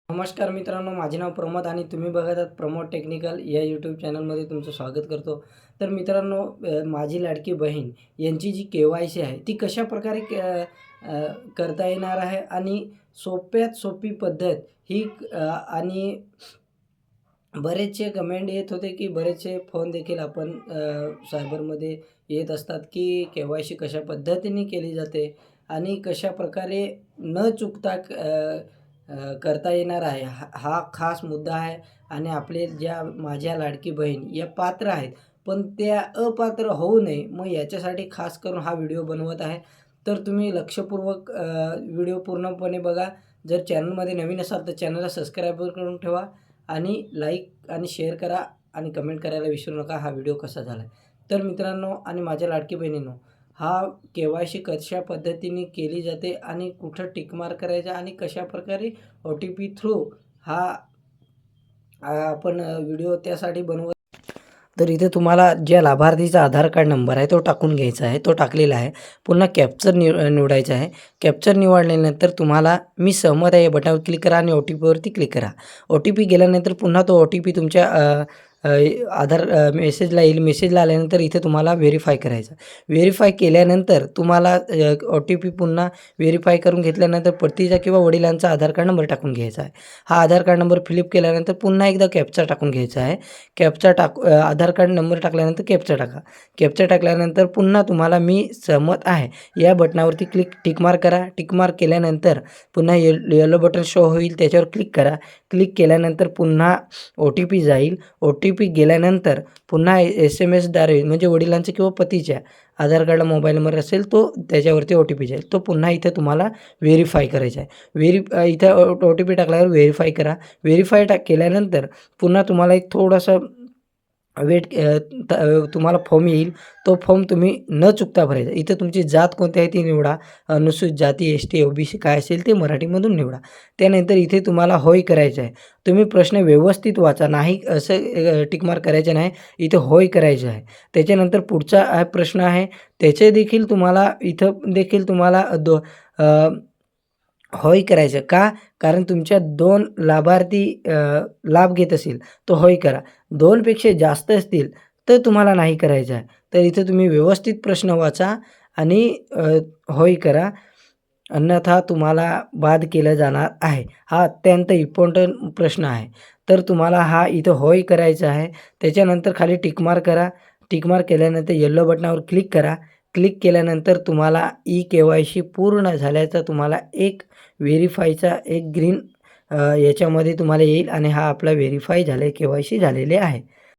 नमस्कार मित्रांनो, माझे नाव प्रमोद आणि तुम्ही बघत आहात प्रमोद टेक्निकल या यूट्यूब चॅनलमध्ये तुमचं स्वागत करतो. तर मित्रांनो, माझी लाडकी बहीण यांची जी KYC आहे ती कशाप्रकारे करता येणार आहे आणि सोप्यात सोपी पद्धत ही आणि बरेचसे कमेंट येत होते, की बरेचसे फोन देखील आपण सायबरमध्ये येत असतात, की KYC कशा पद्धतीने केली जाते आणि कशाप्रकारे न चुकता करता येणार आहे. हा खास मुद्दा आहे आणि आपले ज्या माझ्या लाडकी बहीण या पात्र आहेत, पण त्या अपात्र होऊ नये, मग याच्यासाठी खास करून हा व्हिडिओ बनवत आहे. तर तुम्ही लक्षपूर्वक व्हिडिओ पूर्णपणे बघा. जर चॅनलमध्ये नवीन असाल तर चॅनलला सबस्क्राईब करून ठेवा आणि लाईक आणि शेअर करा आणि कमेंट करायला विसरू नका हा व्हिडिओ कसा झाला आहे. तर मित्रांनो आणि माझ्या लाडकी बहिणींनो, हा KYC कशा पद्धतीने केली जाते आणि कुठं टिक मार्क करायचा आणि कशाप्रकारे OTP थ्रू हा आपण व्हिडिओ त्यासाठी बनवत. तर इथे तुम्हाला ज्या लाभार्थीचा आधार कार्ड नंबर आहे तो टाकून घ्यायचा आहे, तो टाकलेला आहे. पुन्हा कॅप्चर निवडायचा आहे. कॅप्चर निवडल्यानंतर तुम्हाला मी सहमत आहे या बटनावर क्लिक करा आणि OTPवरती क्लिक करा. OTP गेल्यानंतर पुन्हा तो OTP तुमच्या आधार मेसेजला येईल. मेसेजला आल्यानंतर इथे तुम्हाला व्हेरीफाय करायचं. व्हेरीफाय केल्यानंतर तुम्हाला OTP पुन्हा व्हेरीफाय करून घेतल्यानंतर पतीचा किंवा वडिलांचा आधार कार्ड नंबर टाकून घ्यायचा आहे. हा आधार कार्ड नंबर फिलअप केल्यानंतर पुन्हा एकदा कॅप्चा टाकून घ्यायचा आहे. आधार कार्ड नंबर टाकल्यानंतर कॅप्चा टाका. कॅप्चा टाकल्यानंतर पुन्हा तुम्हाला मी सहमत आहे या बटनावरती टिक मार्क करा. टिक मार्क केल्यानंतर पुन्हा येलो बटन शो होईल, त्याच्यावर क्लिक करा. क्लिक केल्यानंतर पुन्हा OTP जाईल. OTP गेल्यानंतर पुन्हा SMS द्वारे म्हणजे वडिलांच्या किंवा पतीच्या आधार कार्डला मोबाईल नंबर असेल तो त्याच्यावरती OTP जाईल. तो पुन्हा इथे तुम्हाला व्हेरीफाय करायचा आहे. इथं OTP टाकल्यावर व्हेरीफाय करा. व्हेरीफाय केल्यानंतर पुन्हा तुम्हाला एक थोडंसं तुम्हाला फॉर्म येईल. तो फॉर्म तुम्ही न चुकता भरायचा. इथं तुमची जात कोणती आहे ती निवडा. अनुसूचित जाती, ST, OBC काय असेल ते मराठीमधून निवडा. त्यानंतर इथे तुम्हाला होय करायचं आहे. तुम्ही प्रश्न व्यवस्थित वाचा. नाही असं टिक मार्क करायचं नाही. इथे होय करायचं आहे. त्याच्यानंतर पुढचा प्रश्न आहे त्याचे देखील तुम्हाला इथं देखील तुम्हाला होय करायचं. का? कारण तुमच्या 2 लाभार्थी लाभ घेत असतील तर होय करा. 2 पेक्षा जास्त असतील तर तुम्हाला नाही करायचं आहे. तर इथे तुम्ही व्यवस्थित प्रश्न वाचा आणि होय करा. अन्यथा तुम्हाला बाद केलं जाणार आहे. हा अत्यंत इम्पॉर्टंट प्रश्न आहे. तर तुम्हाला हा इथं होय करायचा आहे. त्याच्यानंतर खाली टिक मार्क करा. टिक मार्क केल्यानंतर येलो बटनावर क्लिक करा. क्लिक केल्यानंतर तुम्हाला KYC पूर्ण झाल्याचा तुम्हाला एक व्हेरीफायचा एक ग्रीन याच्यामध्ये तुम्हाला येईल आणि हा आपला व्हेरीफाय झाले KYC झालेले आहे.